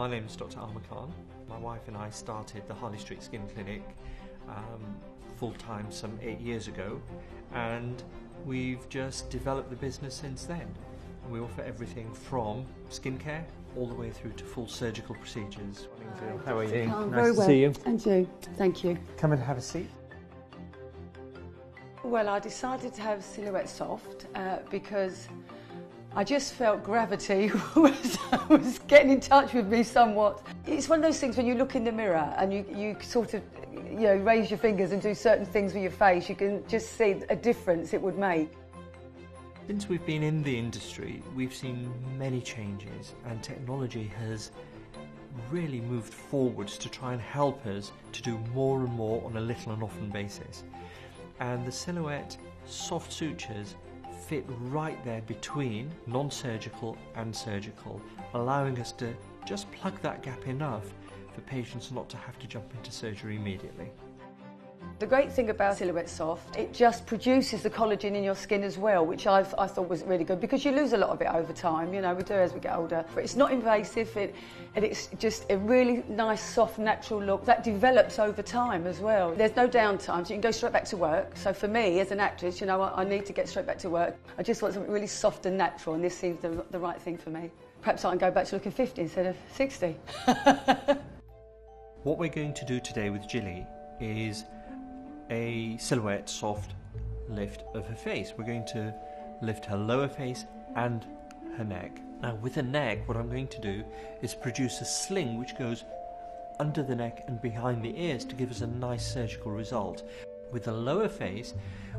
My name is Dr. Alma Khan. My wife and I started the Harley Street Skin Clinic full-time some 8 years ago, and we've just developed the business since then. And we offer everything from skincare all the way through to full surgical procedures. How are you? Nice to see you. And you. Thank you. Come and have a seat. Well, I decided to have Silhouette Soft because I just felt gravity was getting in touch with me somewhat. It's one of those things when you look in the mirror and you sort of raise your fingers and do certain things with your face, you can just see a difference it would make. Since we've been in the industry, we've seen many changes, and technology has really moved forwards to try and help us to do more and more on a little and often basis. And the Silhouette soft sutures fit right there between non-surgical and surgical, allowing us to just plug that gap enough for patients not to have to jump into surgery immediately. The great thing about Silhouette Soft, it just produces the collagen in your skin as well, which I thought was really good, because you lose a lot of it over time, we do as we get older. But it's not invasive, and it's just a really nice, soft, natural look that develops over time as well. There's no downtime, so you can go straight back to work. So for me, as an actress, I need to get straight back to work. I just want something really soft and natural, and this seems the right thing for me. Perhaps I can go back to looking 50 instead of 60. What we're going to do today with Gilly is a Silhouette soft lift of her face. We're going to lift her lower face and her neck. Now with the neck, what I'm going to do is produce a sling which goes under the neck and behind the ears to give us a nice surgical result. With the lower face,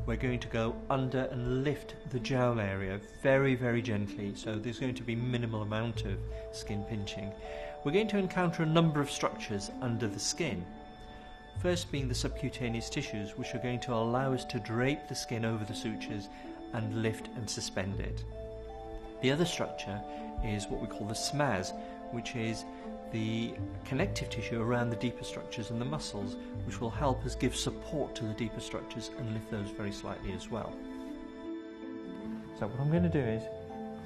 we're going to go under and lift the jowl area very, very gently, so there's going to be minimal amount of skin pinching. We're going to encounter a number of structures under the skin. First being the subcutaneous tissues, which are going to allow us to drape the skin over the sutures and lift and suspend it. The other structure is what we call the SMAS, which is the connective tissue around the deeper structures and the muscles, which will help us give support to the deeper structures and lift those very slightly as well. So what I'm going to do is,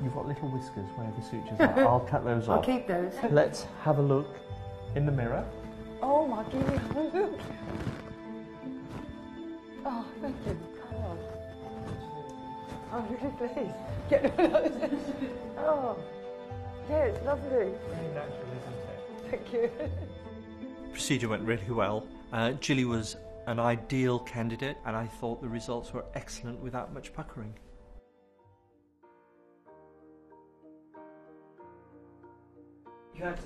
you've got little whiskers where the sutures are. I'll cut those off. I'll keep those. Let's have a look in the mirror. Oh my goodness. Oh, thank you. Come on. I'm really pleased. Get one of those. Oh, yeah, it's lovely. Very natural, isn't it? Thank you. Procedure went really well. Gilly was an ideal candidate, and I thought the results were excellent without much puckering. You had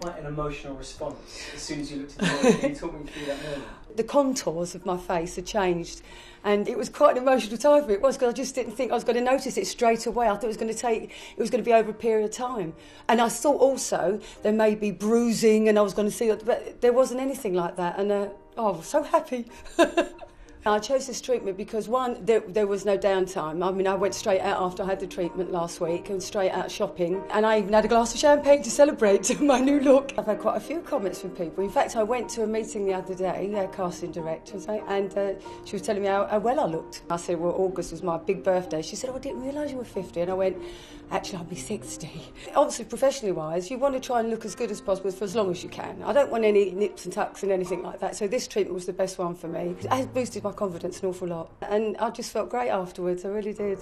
quite an emotional response as soon as you looked at the mirror. Can you talk me through that moment? The contours of my face had changed, and it was quite an emotional time for me. It was, because I just didn't think I was going to notice it straight away. I thought it was going to be over a period of time. And I thought also there may be bruising, and I was going to see it, but there wasn't anything like that. And I was so happy. I chose this treatment because, one, there was no downtime. I mean, I went straight out after I had the treatment last week and straight out shopping. And I even had a glass of champagne to celebrate my new look. I've had quite a few comments from people. In fact, I went to a meeting the other day, their casting director, and she was telling me how well I looked. I said, well, August was my big birthday. She said, oh, I didn't realise you were 50. And I went, actually, I'll be 60. Obviously, professionally-wise, you want to try and look as good as possible for as long as you can. I don't want any nips and tucks and anything like that. So this treatment was the best one for me. It has boosted my confidence an awful lot, and I just felt great afterwards. I really did.